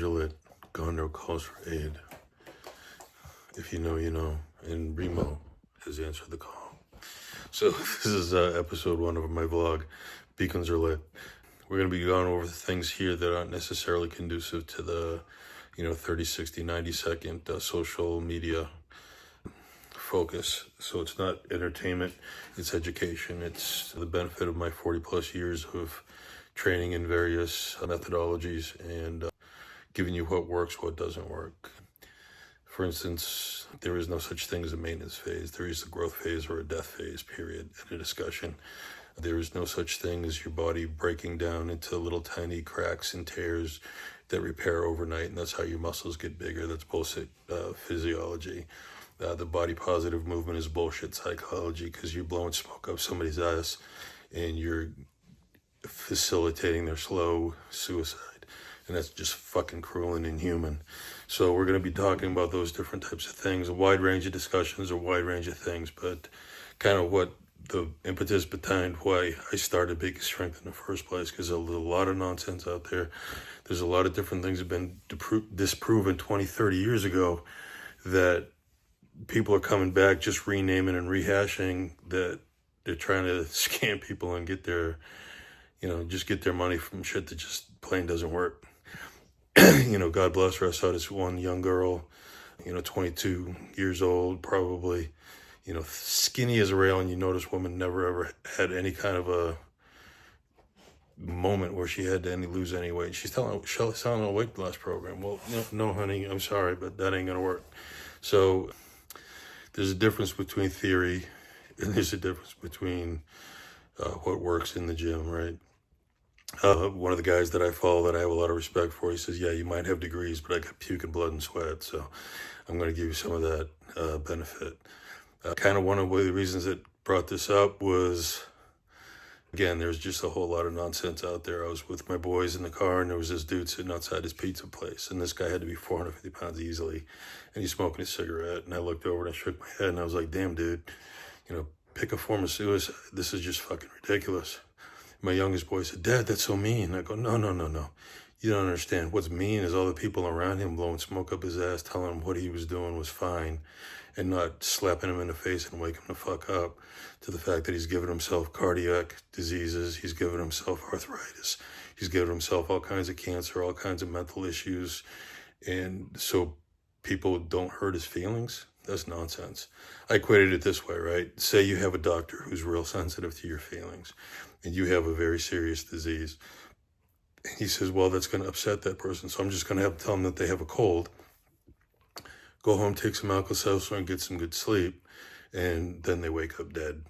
Beacons are lit. Gondor calls for aid. If you know, you know. And Remo has answered the call. So this is episode 1 of my vlog. Beacons are lit. We're going to be going over the things here that aren't necessarily conducive to the, 30, 60, 90 second social media focus. So it's not entertainment, it's education. It's the benefit of my 40 plus years of training in various methodologies and giving you what works, what doesn't work. For instance, there is no such thing as a maintenance phase. There is a growth phase or a death phase, period, in a discussion. There is no such thing as your body breaking down into little tiny cracks and tears that repair overnight, and that's how your muscles get bigger. That's bullshit physiology. The body positive movement is bullshit psychology because you're blowing smoke up somebody's ass and you're facilitating their slow suicide. And that's just fucking cruel and inhuman. So we're going to be talking about those different types of things, a wide range of discussions, a wide range of things, but kind of what the impetus behind why I started BeaconStrength in the first place, because there's a lot of nonsense out there. There's a lot of different things that have been disproven 20, 30 years ago that people are coming back just renaming and rehashing, that they're trying to scam people and get their, just get their money from shit that just plain doesn't work. God bless her. I saw this one young girl, 22 years old, probably, skinny as a rail, and you know this woman never ever had any kind of a moment where she had to lose any weight. She's selling a weight loss program. Well, no, honey, I'm sorry, but that ain't gonna work. So there's a difference between theory and there's a difference between what works in the gym, right? One of the guys that I follow that I have a lot of respect for, he says, yeah, you might have degrees, but I got puke and blood and sweat. So I'm going to give you some of that benefit. Kind of one of the reasons that brought this up was, again, there's just a whole lot of nonsense out there. I was with my boys in the car and there was this dude sitting outside his pizza place. And this guy had to be 450 pounds easily. And he's smoking a cigarette. And I looked over and I shook my head and I was like, damn, dude, pick a form of suicide. This is just fucking ridiculous. My youngest boy said, Dad, that's so mean. I go, no. You don't understand. What's mean is all the people around him blowing smoke up his ass, telling him what he was doing was fine, and not slapping him in the face and waking him the fuck up to the fact that he's given himself cardiac diseases, he's given himself arthritis, he's given himself all kinds of cancer, all kinds of mental issues. And so people don't hurt his feelings. That's nonsense. I equated it this way, right? Say you have a doctor who's real sensitive to your feelings and you have a very serious disease. And he says, well, that's going to upset that person, so I'm just going to have to tell them that they have a cold. Go home, take some Alka-Seltzer and get some good sleep. And then they wake up dead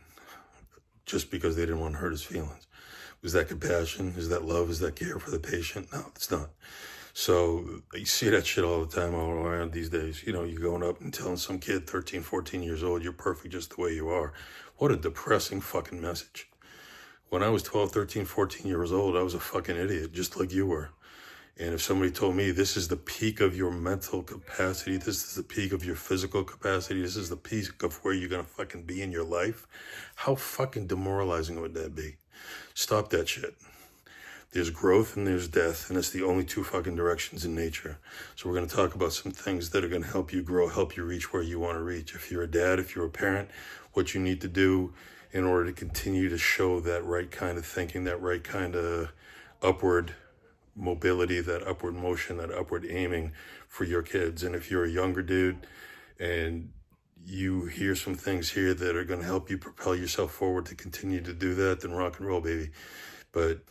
just because they didn't want to hurt his feelings. Is that compassion? Is that love? Is that care for the patient? No, it's not. So you see that shit all the time all around these days. You're going up and telling some kid 13, 14 years old, you're perfect just the way you are. What a depressing fucking message. When I was 12, 13, 14 years old, I was a fucking idiot, just like you were. And if somebody told me this is the peak of your mental capacity, this is the peak of your physical capacity, this is the peak of where you're going to fucking be in your life, how fucking demoralizing would that be? Stop that shit. There's growth and there's death, and it's the only two fucking directions in nature. So we're going to talk about some things that are going to help you grow, help you reach where you want to reach. If you're a dad, if you're a parent, what you need to do in order to continue to show that right kind of thinking, that right kind of upward mobility, that upward motion, that upward aiming for your kids. And if you're a younger dude and you hear some things here that are going to help you propel yourself forward to continue to do that, then rock and roll, baby. But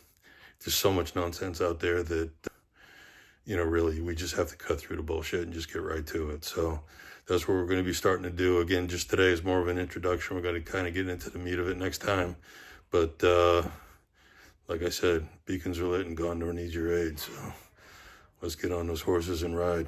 there's so much nonsense out there that, really, we just have to cut through the bullshit and just get right to it. So that's what we're going to be starting to do. Again, just today is more of an introduction. We're going to kind of get into the meat of it next time. But like I said, beacons are lit and Gondor needs your aid. So let's get on those horses and ride.